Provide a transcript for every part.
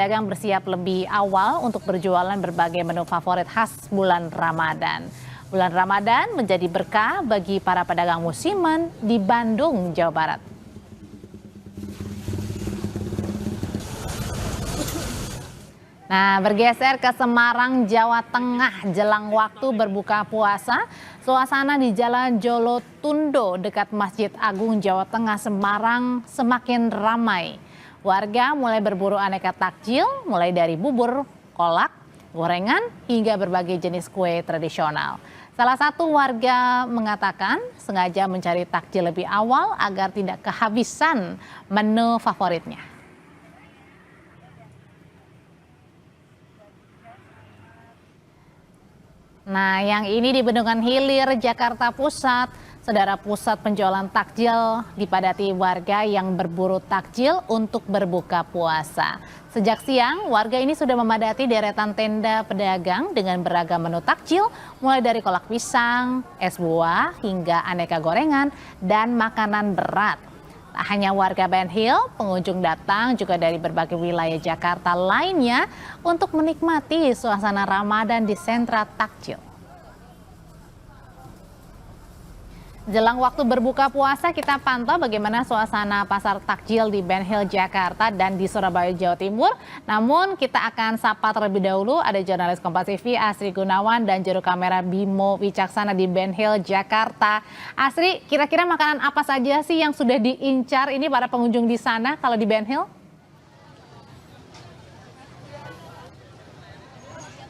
pedagang bersiap lebih awal untuk berjualan berbagai menu favorit khas bulan Ramadan. Bulan Ramadan menjadi berkah bagi para pedagang musiman di Bandung, Jawa Barat. Nah, bergeser ke Semarang, Jawa Tengah jelang waktu berbuka puasa, suasana di Jalan Jolotundo dekat Masjid Agung Jawa Tengah Semarang semakin ramai. Warga mulai berburu aneka takjil, mulai dari bubur, kolak, gorengan, hingga berbagai jenis kue tradisional. Salah satu warga mengatakan sengaja mencari takjil lebih awal agar tidak kehabisan menu favoritnya. Nah, yang ini di Bendungan Hilir, Jakarta Pusat. Saudara, pusat penjualan takjil dipadati warga yang berburu takjil untuk berbuka puasa. Sejak siang, warga ini sudah memadati deretan tenda pedagang dengan beragam menu takjil, mulai dari kolak pisang, es buah, hingga aneka gorengan dan makanan berat. Tak hanya warga Ben Hill, pengunjung datang juga dari berbagai wilayah Jakarta lainnya untuk menikmati suasana Ramadan di sentra takjil. Jelang waktu berbuka puasa, kita pantau bagaimana suasana pasar takjil di Ben Hill, Jakarta dan di Surabaya, Jawa Timur. Namun kita akan sapa terlebih dahulu, ada jurnalis Kompas TV Asri Gunawan dan juru kamera Bimo Wicaksana di Ben Hill, Jakarta. Asri, kira-kira makanan apa saja sih yang sudah diincar ini para pengunjung di sana kalau di Ben Hill?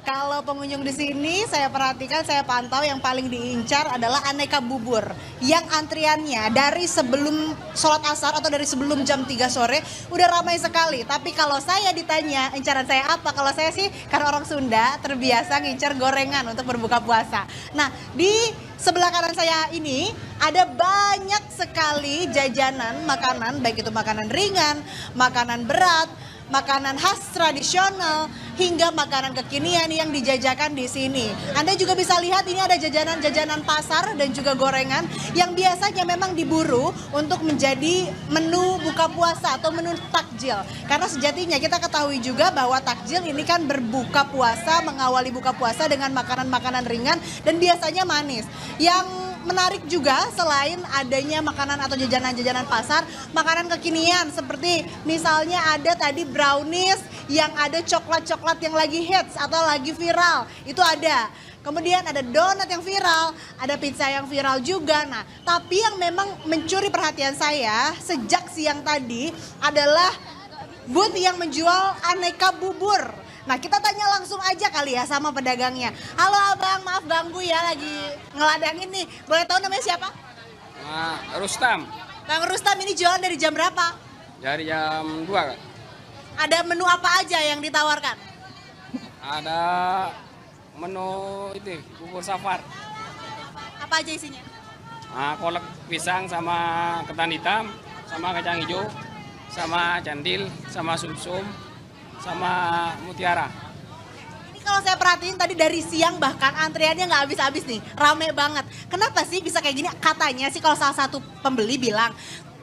Kalau pengunjung di sini saya perhatikan, saya pantau yang paling diincar adalah aneka bubur. Yang antriannya dari sebelum sholat asar atau dari sebelum jam 3 sore udah ramai sekali. Tapi kalau saya ditanya incaran saya apa, kalau saya sih karena orang Sunda terbiasa ngincar gorengan untuk berbuka puasa. Nah, di sebelah kanan saya ini ada banyak sekali jajanan makanan, baik itu makanan ringan, makanan berat, makanan khas tradisional, hingga makanan kekinian yang dijajakan di sini. Anda juga bisa lihat ini ada jajanan-jajanan pasar dan juga gorengan yang biasanya memang diburu untuk menjadi menu buka puasa atau menu takjil. Karena sejatinya kita ketahui juga bahwa takjil ini kan berbuka puasa, mengawali buka puasa dengan makanan-makanan ringan dan biasanya manis. Yang menarik juga selain adanya makanan atau jajanan-jajanan pasar, makanan kekinian seperti misalnya ada tadi brownies yang ada coklat-coklat yang lagi hits atau lagi viral, itu ada. Kemudian ada donat yang viral, ada pizza yang viral juga. Nah, tapi yang memang mencuri perhatian saya sejak siang tadi adalah booth yang menjual aneka bubur. Nah, kita tanya langsung aja kali ya sama pedagangnya. Halo abang, maaf ganggu ya, lagi ngeladangin nih. Boleh tahu namanya siapa? Rustam. Bang Rustam, ini jualan dari jam berapa? Dari jam 2. Kak. Ada menu apa aja yang ditawarkan? Ada menu itu, bubur safar. Apa aja isinya? Kolak pisang sama ketan hitam, sama kacang hijau, sama candil, sama sumsum, sama mutiara. Ini kalau saya perhatiin tadi dari siang bahkan antriannya nggak habis-habis nih, rame banget. Kenapa sih bisa kayak gini? Katanya sih kalau salah satu pembeli bilang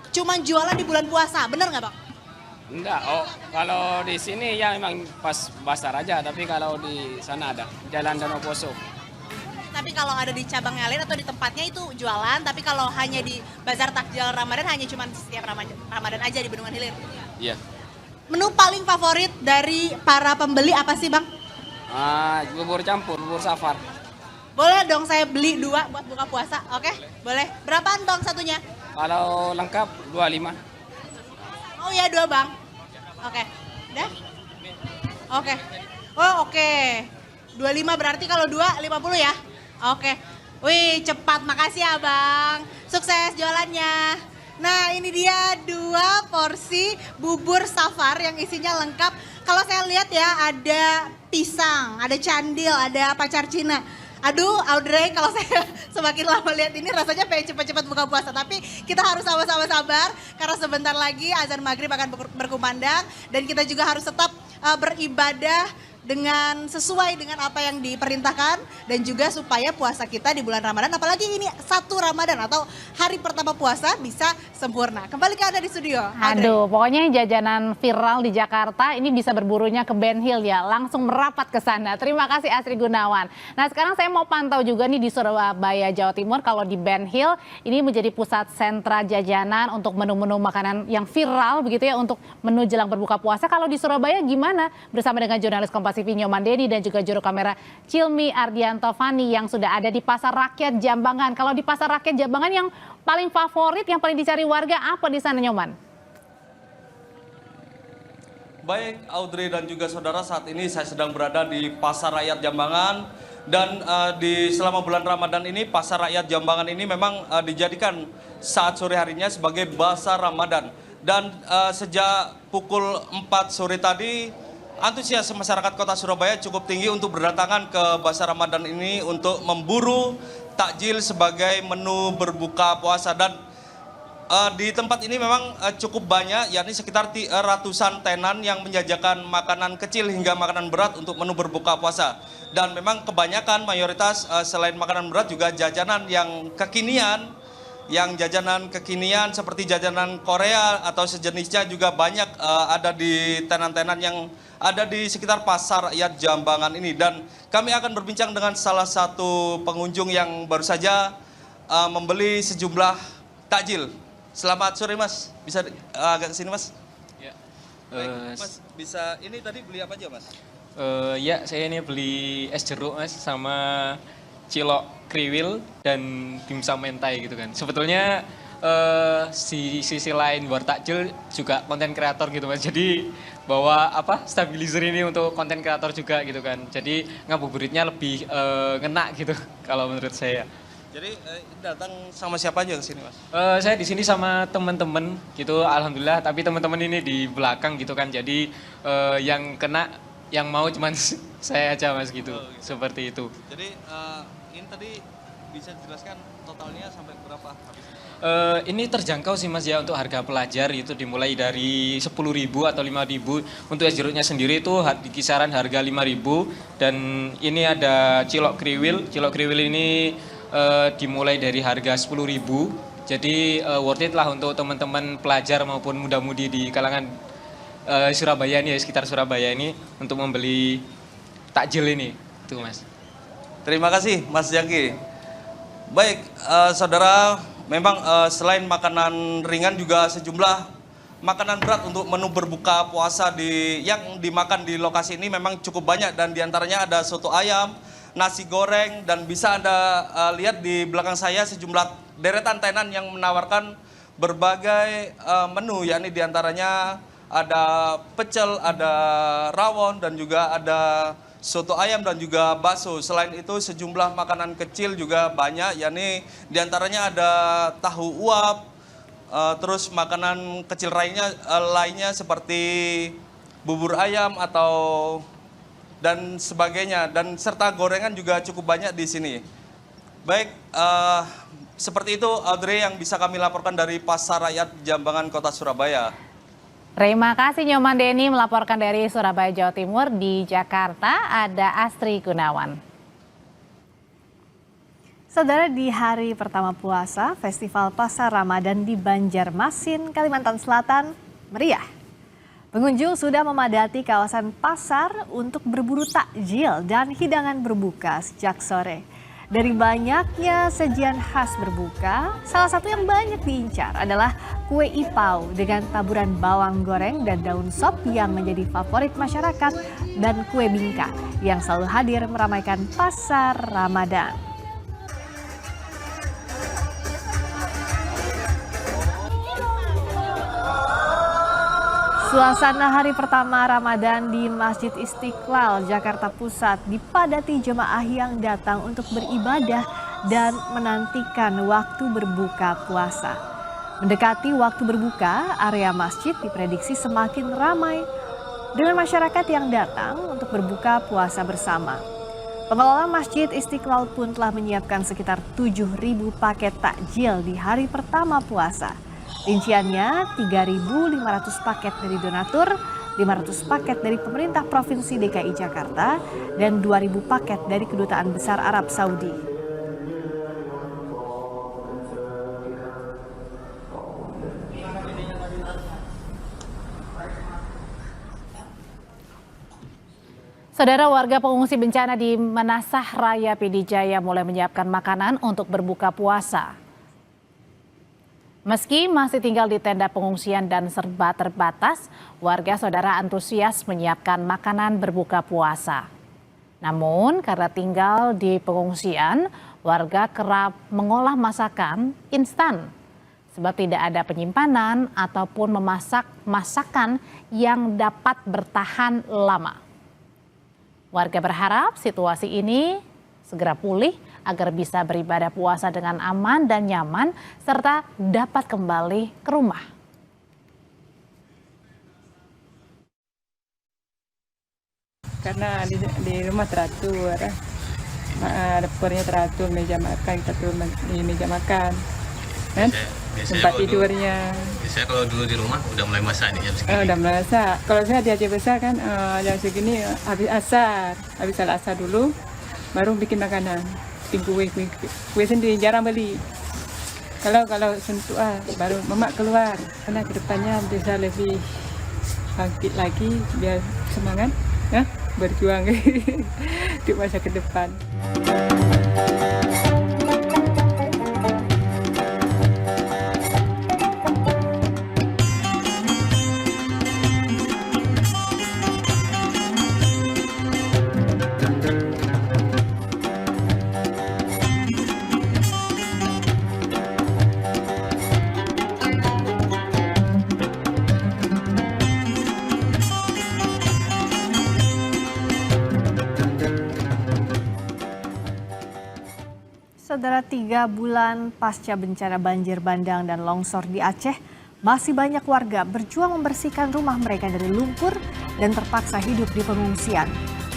cuman jualan di bulan puasa, bener nggak bang? Enggak, kalau di sini ya memang pas pasar aja, tapi kalau di sana ada Jalan Danau Poso. Tapi kalau ada di cabang yang lain atau di tempatnya itu jualan, tapi kalau hanya di bazar takjil Ramadan hanya cuma setiap Ramadan aja di Bendungan Hilir. Iya. Menu paling favorit dari para pembeli apa sih bang? Bubur campur, bubur safar. Boleh dong saya beli 2 buat buka puasa, oke? Boleh. Berapaan bang satunya? Kalau lengkap 25. Oh ya 2 bang. Oke. Udah? Oke. Oh oke. 25 berarti kalau 2 50 ya? Oke. Wih cepat, makasih ya bang. Sukses jualannya. Nah ini dia 2 porsi bubur safar yang isinya lengkap. Kalau saya lihat ya ada pisang, ada candil, ada pacar Cina. Aduh Audrey, kalau saya semakin lama lihat ini rasanya pengen cepat-cepat buka puasa. Tapi kita harus sama-sama sabar karena sebentar lagi azan maghrib akan berkumandang. Dan kita juga harus tetap beribadah dengan sesuai dengan apa yang diperintahkan dan juga supaya puasa kita di bulan Ramadan, apalagi ini 1 Ramadan atau hari pertama puasa bisa sempurna. Kembali ke Anda di studio. Audrey. Aduh, pokoknya jajanan viral di Jakarta ini bisa berburunya ke Ben Hill ya, langsung merapat ke sana. Terima kasih Astri Gunawan. Nah sekarang saya mau pantau juga nih di Surabaya, Jawa Timur. Kalau di Ben Hill ini menjadi pusat sentra jajanan untuk menu-menu makanan yang viral begitu ya untuk menu jelang berbuka puasa. Kalau di Surabaya gimana? Bersama dengan jurnalis Kompas TV Nyoman Dedi dan juga juru kamera Cilmi Ardianto Fani yang sudah ada di Pasar Rakyat Jambangan. Kalau di Pasar Rakyat Jambangan yang paling favorit, yang paling dicari warga apa di sana, Nyoman? Baik Audrey dan juga saudara, saat ini saya sedang berada di Pasar Rakyat Jambangan dan selama bulan Ramadan ini Pasar Rakyat Jambangan ini memang dijadikan saat sore harinya sebagai Bazar Ramadan. Dan sejak pukul 4 sore tadi antusias masyarakat kota Surabaya cukup tinggi untuk berdatangan ke Bazar Ramadan ini untuk memburu takjil sebagai menu berbuka puasa. Dan di tempat ini memang cukup banyak, yakni sekitar ratusan tenan yang menjajakan makanan kecil hingga makanan berat untuk menu berbuka puasa. Dan memang kebanyakan mayoritas selain makanan berat juga jajanan yang kekinian, seperti jajanan Korea atau sejenisnya juga banyak ada di tenan-tenan yang ada di sekitar Pasar Rakyat Jambangan ini. Dan kami akan berbincang dengan salah satu pengunjung yang baru saja membeli sejumlah takjil. Selamat sore Mas, bisa agak kesini Mas? Ya. Baik, Mas, bisa ini tadi beli apa aja Mas? Ya, saya ini beli es jeruk Mas sama cilok kriwil dan dimsum mentai gitu kan. Sebetulnya di sisi lain buat takjil juga konten kreator gitu Mas. Jadi bawa stabilizer ini untuk konten kreator juga gitu kan. Jadi ngabuburitnya lebih ngena gitu kalau menurut saya. Jadi datang sama siapa aja ke sini Mas? Saya di sini sama teman-teman gitu, alhamdulillah. Tapi teman-teman ini di belakang gitu kan. Jadi yang kena, yang mau cuman saya aja Mas gitu. Seperti itu. Jadi ini tadi bisa dijelaskan totalnya sampai berapa habisnya? Ini terjangkau sih Mas ya, untuk harga pelajar itu dimulai dari 10.000 atau 5.000. Untuk es jeruknya sendiri itu di kisaran harga 5.000. Dan ini ada cilok kriwil. Cilok kriwil ini dimulai dari harga 10.000. Jadi worth it lah untuk teman-teman pelajar maupun muda-mudi di kalangan Surabaya ini, sekitar Surabaya ini untuk membeli takjil ini. Tuh Mas. Terima kasih Mas Jaki. Baik saudara, memang selain makanan ringan juga sejumlah makanan berat untuk menu berbuka puasa yang dimakan di lokasi ini memang cukup banyak. Dan diantaranya ada soto ayam, nasi goreng, dan bisa Anda lihat di belakang saya sejumlah deretan tenan yang menawarkan berbagai menu, yakni diantaranya ada pecel, ada rawon, dan juga ada soto ayam dan juga bakso. Selain itu sejumlah makanan kecil juga banyak, yakni diantaranya ada tahu uap, terus makanan kecil lainnya seperti bubur ayam dan sebagainya, dan serta gorengan juga cukup banyak di sini. Baik, seperti itu Audrey yang bisa kami laporkan dari Pasar Rakyat Jambangan Kota Surabaya. Terima kasih Nyoman Deni melaporkan dari Surabaya, Jawa Timur. Di Jakarta ada Astri Gunawan. Saudara, di hari pertama puasa, Festival Pasar Ramadan di Banjarmasin, Kalimantan Selatan meriah. Pengunjung sudah memadati kawasan pasar untuk berburu takjil dan hidangan berbuka sejak sore. Dari banyaknya sajian khas berbuka, salah satu yang banyak diincar adalah kue ipau dengan taburan bawang goreng dan daun sop yang menjadi favorit masyarakat, dan kue bingka yang selalu hadir meramaikan pasar Ramadan. Suasana hari pertama Ramadan di Masjid Istiqlal, Jakarta Pusat dipadati jemaah yang datang untuk beribadah dan menantikan waktu berbuka puasa. Mendekati waktu berbuka, area masjid diprediksi semakin ramai dengan masyarakat yang datang untuk berbuka puasa bersama. Pengelola Masjid Istiqlal pun telah menyiapkan sekitar 7.000 paket takjil di hari pertama puasa. Rinciannya 3.500 paket dari donatur, 500 paket dari pemerintah Provinsi DKI Jakarta, dan 2.000 paket dari Kedutaan Besar Arab Saudi. Saudara, warga pengungsi bencana di Manasah Raya Pidijaya mulai menyiapkan makanan untuk berbuka puasa. Meski masih tinggal di tenda pengungsian dan serba terbatas, warga saudara antusias menyiapkan makanan berbuka puasa. Namun karena tinggal di pengungsian, warga kerap mengolah masakan instan sebab tidak ada penyimpanan ataupun memasak masakan yang dapat bertahan lama. Warga berharap situasi ini segera pulih agar bisa beribadah puasa dengan aman dan nyaman serta dapat kembali ke rumah. Karena di rumah teratur, dapurnya teratur, meja makan kita tuh di meja makan, kan? Tempat tidurnya. Biasanya kalau dulu di rumah udah mulai masak nih jam segini. Udah masak. Kalau saya di Aceh Besar kan jam segini habis salat asar dulu, baru bikin makanan, bikin kue sendiri, jarang beli. Kalau suntuk baru mamak keluar, karena kedepannya bisa lebih bangkit lagi, biar semangat, ya, berjuang di masa ke depan. Saudara, 3 bulan pasca bencana banjir bandang dan longsor di Aceh, masih banyak warga berjuang membersihkan rumah mereka dari lumpur dan terpaksa hidup di pengungsian.